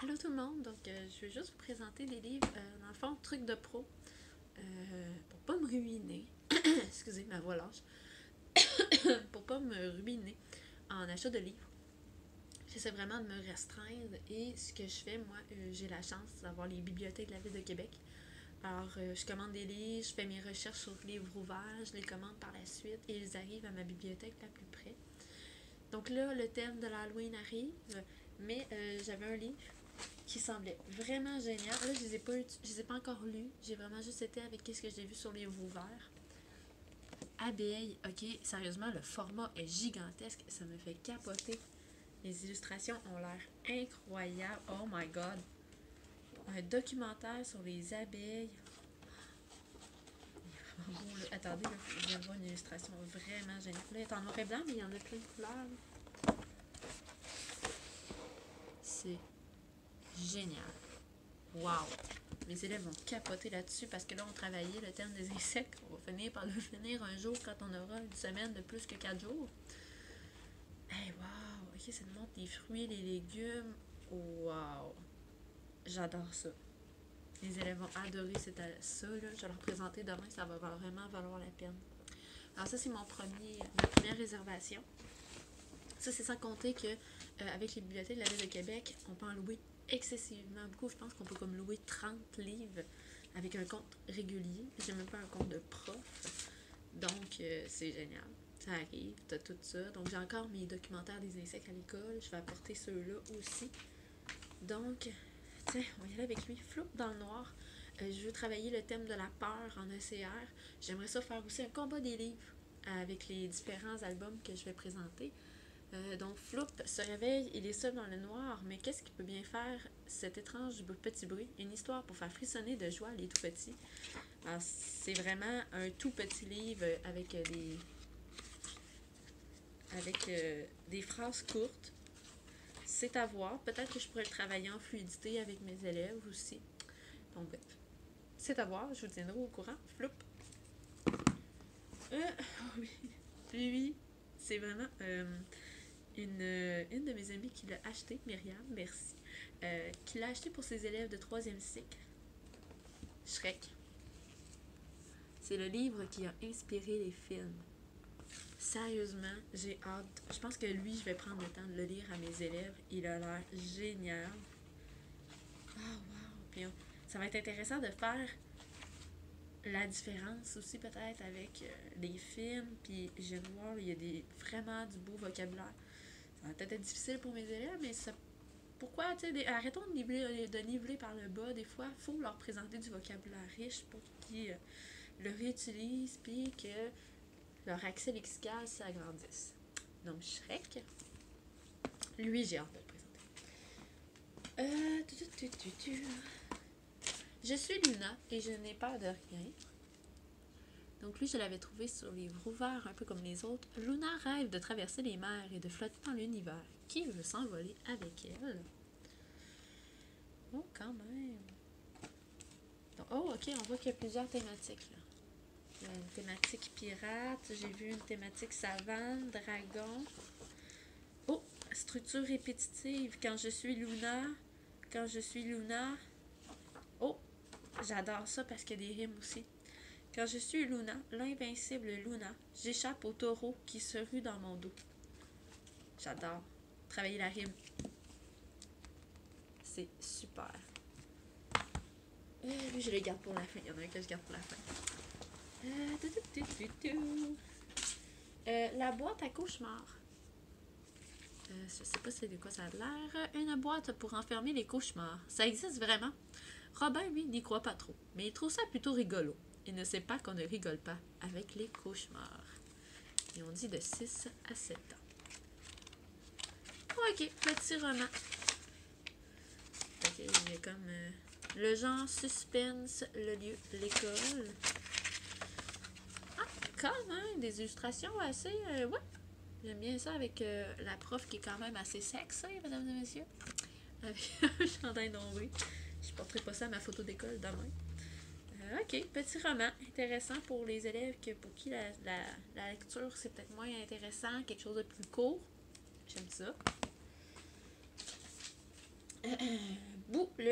Allô tout le monde, donc je vais juste vous présenter des livres, dans le fond, trucs de pro, pour pas me ruiner, excusez ma voix lâche, pour pas me ruiner en achat de livres. J'essaie vraiment de me restreindre et ce que je fais, moi, j'ai la chance d'avoir les bibliothèques de la ville de Québec. Alors, je commande des livres, je fais mes recherches sur livres ouverts, je les commande par la suite et ils arrivent à ma bibliothèque la plus près. Donc là, le thème de l'Halloween arrive, mais j'avais un livre qui semblait vraiment génial. Là, je les ai pas encore lus. J'ai vraiment juste été avec ce que j'ai vu sur les livres ouverts. Abeille, ok, sérieusement, le format est gigantesque. Ça me fait capoter. Les illustrations ont l'air incroyables. Oh my god. Un documentaire sur les abeilles. Il est vraiment beau, là. Attendez, là, je viens de voir une illustration vraiment géniale. Là, il est en noir et blanc, mais il y en a plein de couleurs. C'est génial. Wow! Mes élèves vont capoter là-dessus parce que là, on travaillait le thème des insectes. On va finir par le finir un jour quand on aura une semaine de plus que 4 jours. Hey, wow! Ok, ça nous montre les fruits, les légumes. Wow! J'adore ça. Les élèves vont adorer ça. Là. Je vais leur présenter demain, ça va vraiment valoir la peine. Alors ça, c'est ma première réservation. Ça, c'est sans compter que avec les bibliothèques de la Ville de Québec, on peut en louer excessivement beaucoup. Je pense qu'on peut comme louer 30 livres avec un compte régulier. J'ai même pas un compte de prof. Donc, c'est génial. Ça arrive, t'as tout ça. Donc, j'ai encore mes documentaires des insectes à l'école. Je vais apporter ceux-là aussi. Donc, tiens, on va y aller avec lui. Floup dans le noir. Je veux travailler le thème de la peur en ECR. J'aimerais ça faire aussi un combat des livres avec les différents albums que je vais présenter. Donc, Floup se réveille, il est seul dans le noir, mais qu'est-ce qu'il peut bien faire, cet étrange petit bruit? Une histoire pour faire frissonner de joie les tout petits. Alors, c'est vraiment un tout petit livre avec des phrases courtes. C'est à voir. Peut-être que je pourrais le travailler en fluidité avec mes élèves aussi. Donc, bref. C'est à voir. Je vous tiendrai au courant. Floup. Oui. Lui, c'est vraiment une de mes amies qui l'a acheté, Myriam, merci, qui l'a acheté pour ses élèves de 3e cycle. Shrek. C'est le livre qui a inspiré les films. Sérieusement, j'ai hâte. Je pense que lui, je vais prendre le temps de le lire à mes élèves. Il a l'air génial. Ah, wow! Puis ça va être intéressant de faire la différence aussi peut-être avec les films. Puis je viens de voir, il y a vraiment du beau vocabulaire. Ça va peut-être être difficile pour mes élèves, mais ça. Pourquoi, tu sais, arrêtons de niveler par le bas. Des fois, il faut leur présenter du vocabulaire riche pour qu'ils le réutilisent, puis que leur accès lexical s'agrandisse. Donc, Shrek, lui, j'ai hâte de le présenter. Je suis Luna et je n'ai peur de rien. Donc lui, je l'avais trouvé sur les livres ouverts, un peu comme les autres. Luna rêve de traverser les mers et de flotter dans l'univers. Qui veut s'envoler avec elle? Oh, quand même. Donc, oh, ok, on voit qu'il y a plusieurs thématiques. Là. Il y a une thématique pirate, j'ai vu une thématique savane, dragon. Oh, structure répétitive. Quand je suis Luna. Oh, j'adore ça parce qu'il y a des rimes aussi. Quand je suis Luna, l'invincible Luna, j'échappe au taureau qui se rue dans mon dos. J'adore. Travailler la rime. C'est super. Lui, je le garde pour la fin. Il y en a un que je garde pour la fin. La boîte à cauchemars. Je sais pas c'est de quoi ça a l'air. Une boîte pour enfermer les cauchemars. Ça existe vraiment? Robin, lui, n'y croit pas trop. Mais il trouve ça plutôt rigolo. Il ne sait pas qu'on ne rigole pas avec les cauchemars. Et on dit de 6 à 7 ans. Ok, petit roman. Ok, il y a comme le genre suspense, le lieu, l'école. Ah, quand même, des illustrations assez... ouais, j'aime bien ça avec la prof qui est quand même assez sexy, mesdames et messieurs. Avec un chandail nombril. Je porterai pas ça à ma photo d'école demain. Ok, petit roman intéressant pour les élèves pour qui la lecture c'est peut-être moins intéressant, quelque chose de plus court. J'aime ça.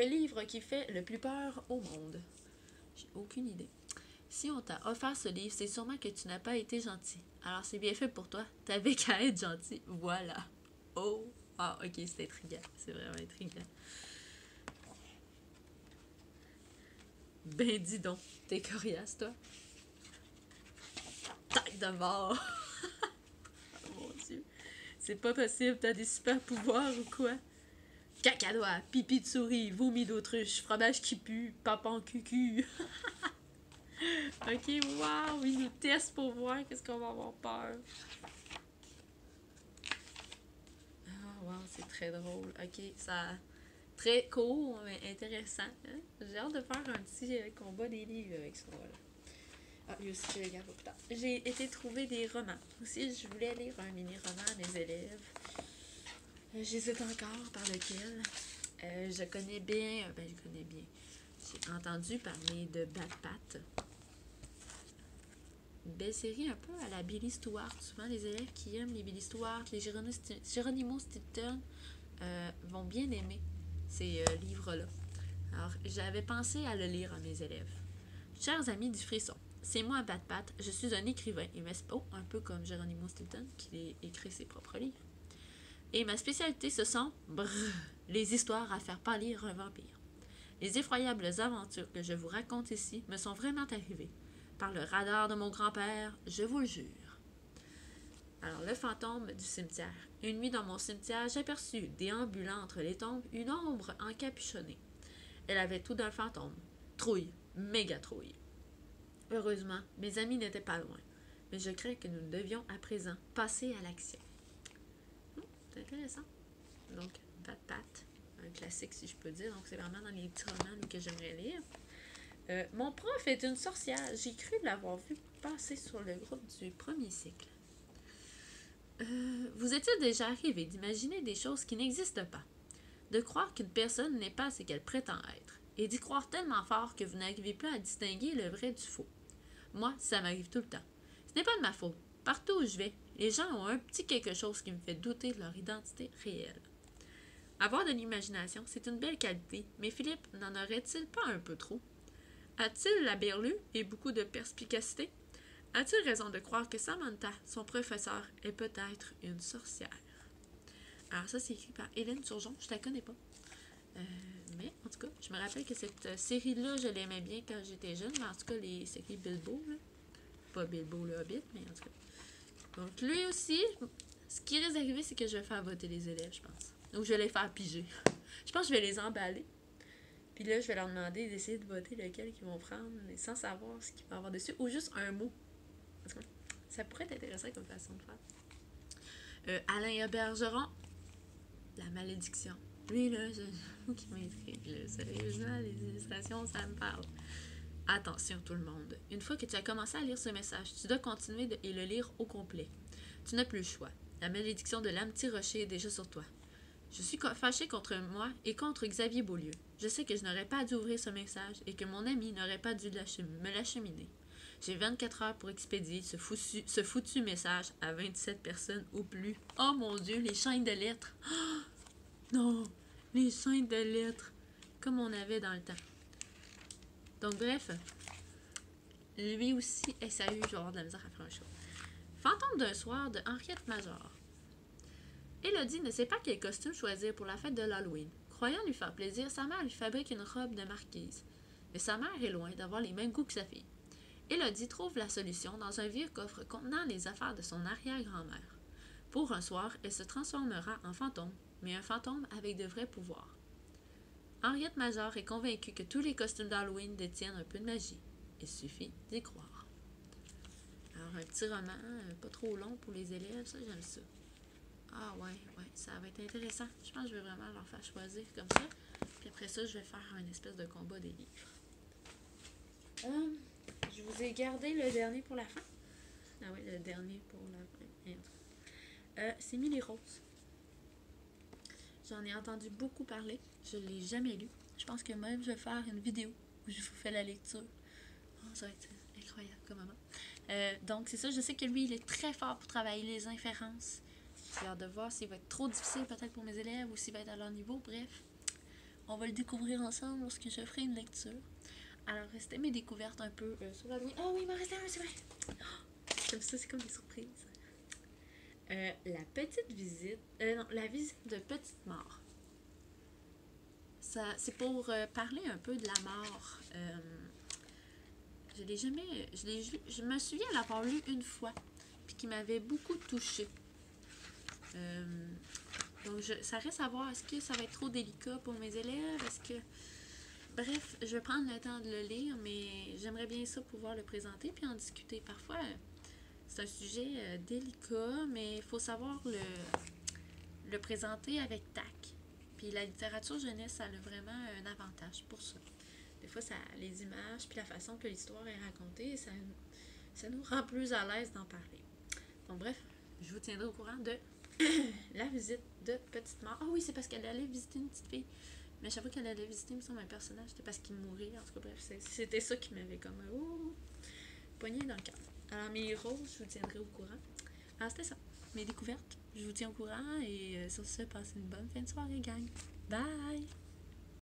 le livre qui fait le plus peur au monde. J'ai aucune idée. Si on t'a offert ce livre, c'est sûrement que tu n'as pas été gentil. Alors c'est bien fait pour toi. T'avais qu'à être gentil. Voilà. Oh. Ah, ok, c'est intriguant. C'est vraiment intriguant. Ben dis donc, t'es coriace, toi. Tête de mort. Oh mon Dieu. C'est pas possible, t'as des super pouvoirs ou quoi? Cacadois, pipi de souris, vomi d'autruche, fromage qui pue, papan cucu. Ok, wow, il nous teste pour voir qu'est-ce qu'on va avoir peur. Ah, wow, c'est très drôle. Ok, ça... Très court, mais intéressant. Hein? J'ai hâte de faire un petit combat des livres avec ça. Voilà. Ah, lui aussi, je le garde pour plus tard. J'ai été trouver des romans. Aussi, je voulais lire un mini-roman à mes élèves. J'hésite encore par lequel. Je connais bien... je connais bien. J'ai entendu parler de Bad Pat. Une belle série un peu à la Billy Stewart. Souvent, les élèves qui aiment les Billy Stewart, les Geronimo Stilton vont bien aimer ces livres-là. Alors, j'avais pensé à le lire à mes élèves. Chers amis du frisson, c'est moi, Bad Pat. Je suis un écrivain, un peu comme Geronimo Stilton, qui écrit ses propres livres. Et ma spécialité, ce sont les histoires à faire pâlir un vampire. Les effroyables aventures que je vous raconte ici me sont vraiment arrivées. Par le radar de mon grand-père, je vous le jure. Alors, le fantôme du cimetière. Une nuit dans mon cimetière, j'aperçus, déambulant entre les tombes, une ombre encapuchonnée. Elle avait tout d'un fantôme. Trouille, méga trouille. Heureusement, mes amis n'étaient pas loin, mais je crains que nous devions à présent passer à l'action. C'est intéressant. Donc, Bad Pat, un classique si je peux dire. Donc, c'est vraiment dans les petits romans que j'aimerais lire. Mon prof est une sorcière. J'ai cru l'avoir vu passer sur le groupe du premier cycle. Vous est-il déjà arrivé d'imaginer des choses qui n'existent pas? De croire qu'une personne n'est pas ce qu'elle prétend être, et d'y croire tellement fort que vous n'arrivez plus à distinguer le vrai du faux. Moi, ça m'arrive tout le temps. Ce n'est pas de ma faute. Partout où je vais, les gens ont un petit quelque chose qui me fait douter de leur identité réelle. Avoir de l'imagination, c'est une belle qualité, mais Philippe n'en aurait-il pas un peu trop? A-t-il la berlue et beaucoup de perspicacité? A-t-il raison de croire que Samantha, son professeur, est peut-être une sorcière? Alors ça, c'est écrit par Hélène Turgeon, je ne la connais pas. Mais en tout cas, je me rappelle que cette série-là, je l'aimais bien quand j'étais jeune, mais en tout cas, les séries Bilbo, là. Pas Bilbo le Hobbit, mais en tout cas. Donc lui aussi, ce qui risque d'arriver, c'est que je vais faire voter les élèves, je pense. Ou je vais les faire piger. Je pense que je vais les emballer. Puis là, je vais leur demander d'essayer de voter lequel qu'ils vont prendre, sans savoir ce qu'il va y avoir dessus, ou juste un mot. Ça pourrait être intéressant comme façon de faire. Alain Bergeron, la malédiction. Lui, là, qui m'intrigue, là. Sérieusement, les illustrations, ça me parle. Attention, tout le monde. Une fois que tu as commencé à lire ce message, tu dois continuer et le lire au complet. Tu n'as plus le choix. La malédiction de l'âme Rocher est déjà sur toi. Je suis fâchée contre moi et contre Xavier Beaulieu. Je sais que je n'aurais pas dû ouvrir ce message et que mon ami n'aurait pas dû me l'acheminer. J'ai 24 heures pour expédier ce foutu message à 27 personnes ou plus. Oh mon Dieu, les chaînes de lettres. Oh, non, les chaînes de lettres, comme on avait dans le temps. Donc bref, lui aussi, sérieux, je vais avoir de la misère à faire un show. Fantôme d'un soir de Henriette Major. Élodie ne sait pas quel costume choisir pour la fête de l'Halloween. Croyant lui faire plaisir, sa mère lui fabrique une robe de marquise. Mais sa mère est loin d'avoir les mêmes goûts que sa fille. Élodie trouve la solution dans un vieux coffre contenant les affaires de son arrière-grand-mère. Pour un soir, elle se transformera en fantôme, mais un fantôme avec de vrais pouvoirs. Henriette Major est convaincue que tous les costumes d'Halloween détiennent un peu de magie. Il suffit d'y croire. Alors, un petit roman, pas trop long pour les élèves, ça, j'aime ça. Ah ouais, ça va être intéressant. Je pense que je vais vraiment leur faire choisir comme ça. Puis après ça, je vais faire un espèce de combat des livres. Je vous ai gardé le dernier pour la fin. Ah oui, le dernier pour la fin. C'est Millie Rose. J'en ai entendu beaucoup parler. Je ne l'ai jamais lu. Je pense que même je vais faire une vidéo où je vous fais la lecture. Oh, ça va être incroyable comme moment. Donc c'est ça, je sais que lui, il est très fort pour travailler les inférences. J'ai hâte de voir s'il va être trop difficile peut-être pour mes élèves ou s'il va être à leur niveau. Bref, On va le découvrir ensemble lorsque je ferai une lecture. Alors, c'était mes découvertes un peu sur la nuit. Oh oui, il m'en restait un, c'est vrai. Comme ça, c'est comme des surprises. La petite visite... non, la visite de Petite Mort. Ça, c'est pour parler un peu de la mort. Je l'ai jamais... Je me souviens l'avoir lu une fois, puis qui m'avait beaucoup touchée. Donc, ça reste à voir. Est-ce que ça va être trop délicat pour mes élèves? Est-ce que... Bref, je vais prendre le temps de le lire, mais j'aimerais bien ça pouvoir le présenter puis en discuter. Parfois, c'est un sujet délicat, mais il faut savoir le présenter avec tact. Puis la littérature jeunesse, ça a vraiment un avantage pour ça. Des fois, ça, les images puis la façon que l'histoire est racontée, ça nous rend plus à l'aise d'en parler. Donc bref, je vous tiendrai au courant de la visite de Petite Mort. Ah oui, c'est parce qu'elle allait visiter une petite fille. Mais à chaque fois qu'elle allait visiter, il me semble, un personnage, c'était parce qu'il mourait. En tout cas, bref, c'était ça qui m'avait comme poigné dans le cœur. Alors, mes héros, je vous tiendrai au courant. Alors, c'était ça. Mes découvertes, je vous tiens au courant. Et sur ce, passez une bonne fin de soirée, gang. Bye!